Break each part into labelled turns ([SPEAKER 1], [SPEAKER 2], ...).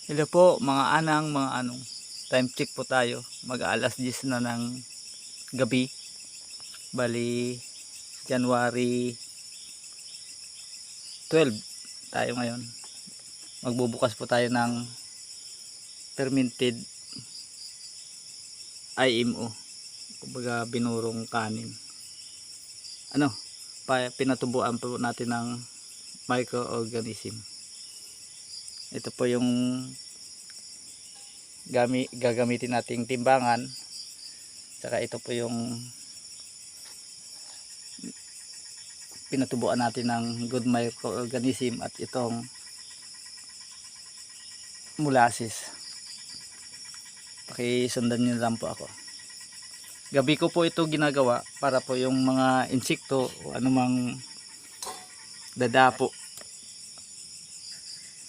[SPEAKER 1] Hello po mga anang, mga anong. Time check po tayo. Mag-aalas 10 na ng gabi. Bali January 12 tayo ngayon. Magbubukas po tayo ng fermented IMO. Kumbaga binurong kanin. Pinatubuan po natin ng microorganism. Ito po yung gagamitin nating timbangan. Saka ito po yung pinatubuan natin ng good microorganism at itong molasses. Pakisundan nyo lang po ako. Gabi ko po ito ginagawa para po yung mga insekto o anumang dadapo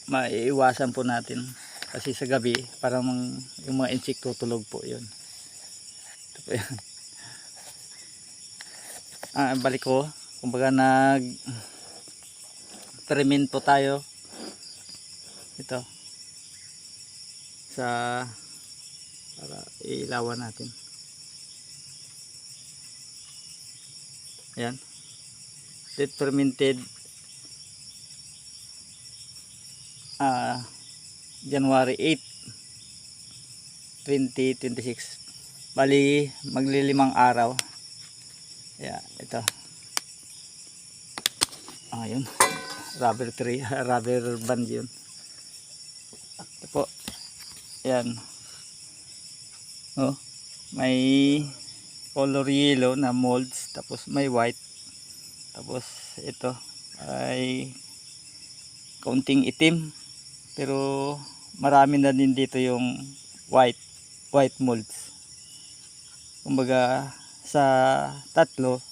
[SPEAKER 1] maiiwasan po natin. Kasi sa gabi parang yung mga insekto tulog po yun. Ito po yan. Balik ko. Kumbaga ferment po tayo. Ito. Para ilawan natin. Ayan. That fermented January 8 2026. Bali maglilimang araw. Yeah, ito. Ayun. Rubber tree, rubber band yun. Ito po. Ayan. Oh, may color yellow na molds, tapos may white, tapos ito ay kaunting itim, pero marami na din dito yung white molds. Kumbaga sa tatlo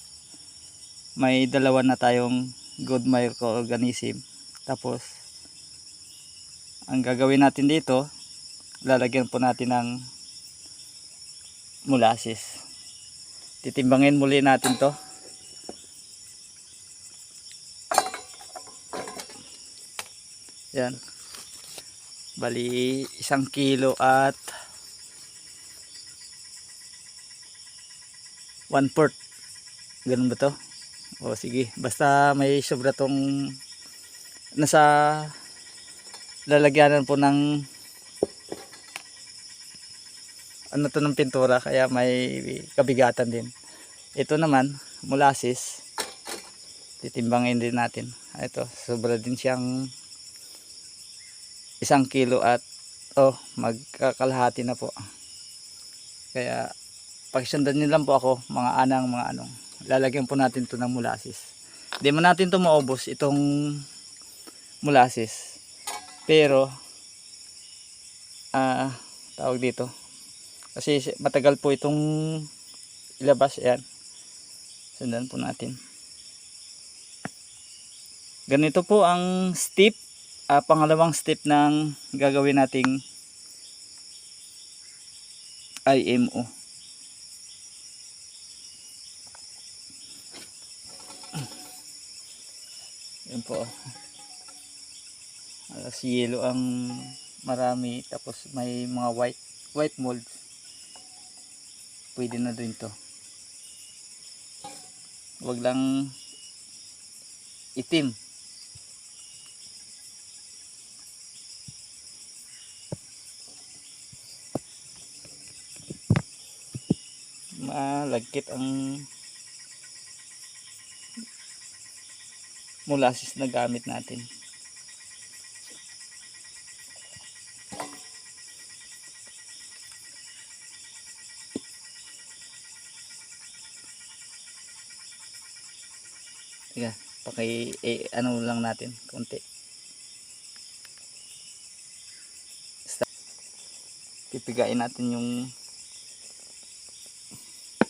[SPEAKER 1] may dalawa na tayong good microorganism. Tapos ang gagawin natin dito, lalagyan po natin ng molasses. Titimbangin muli natin to. Yan. Bali 1 kilo at 1/4. Ganun ba to? O sige, basta may sobra tong nasa lalagyanan po ng ng pintura, kaya may kabigatan din. Ito naman molasses, titimbangin din natin. Ito, sobra din siyang 1 kilo at magkakalahati na po. Kaya pakisundan nyo lang po ako mga anang, mga anong. Lalagyan po natin to ng molasses. Hindi man natin to maubos itong molasses, pero tawag dito, kasi matagal po itong ilabas. Yan, sundan po natin. Ganito po ang step, pangalawang step ng gagawin nating IMO. Yan po. Alas yellow ang marami, tapos may mga white molds. Pwede na din to. Wag lang itim. Malagkit ang molasses na gamit natin. Yeah, ano lang natin konti. Pipigain natin yung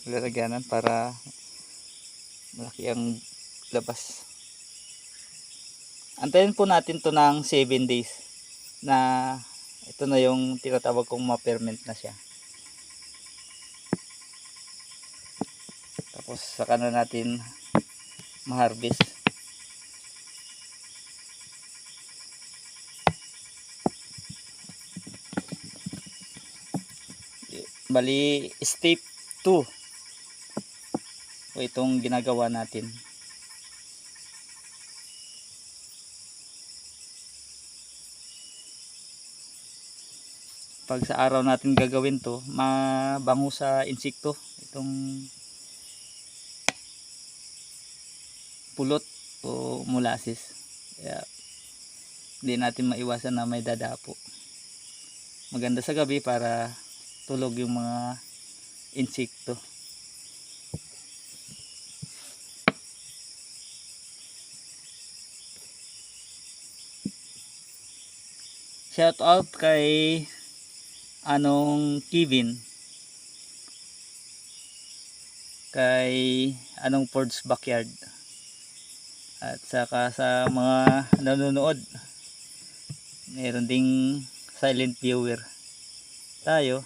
[SPEAKER 1] lalagyanan para malaki ang labas. Antayin po natin to ng 7 days na ito na yung tinatawag kong ma-ferment na siya. Tapos saka na natin ma-harvest. Bali step 2 o itong ginagawa natin. Pag sa araw natin gagawin to, mabango sa insekto itong pulot o molasses. Kaya hindi natin maiwasan na may dadapo. Maganda sa gabi para tulog yung mga insekto. Shout out kay Kevin, kay Ford's Backyard, at saka sa mga nanonood. Meron ding silent viewer tayo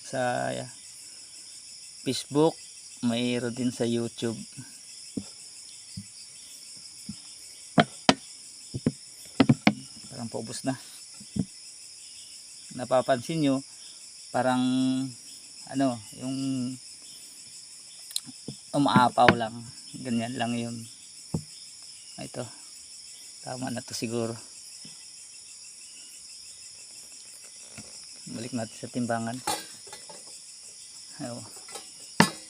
[SPEAKER 1] sa Facebook, mayroon din sa YouTube. Parang paubos na. Napapansin nyo parang yung umaapaw lang, ganyan lang yun. Ito, tama na to siguro. Balik natin sa timbangan.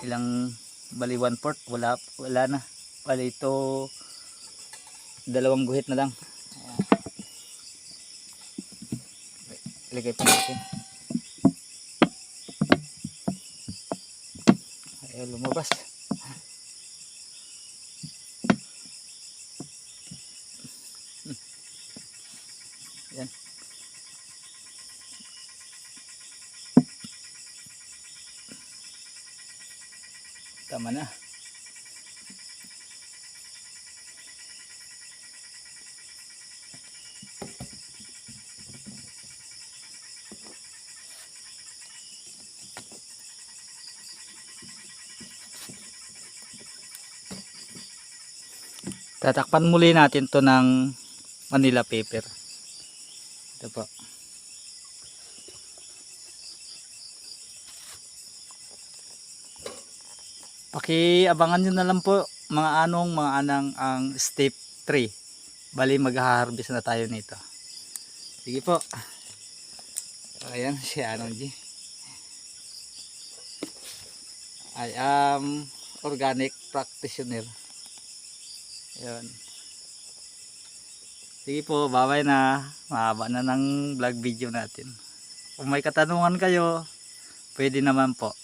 [SPEAKER 1] Ilang, bali 1/4, wala na. Bali ito 2 guhit na lang. Ilagay pa natin. Ayaw lumabas. Yan. Tama na. Tatakpan muli natin to ng Manila paper. Ito po. Pakiabangan nyo na lang po mga anang ang step 3. Bali mag-harvest na tayo nito. Sige po. Ayan si G. I am organic practitioner. Ayan. Sige po, bye-bye na. Mahaba na ng vlog video natin. Kung may katanungan kayo, pwede naman po.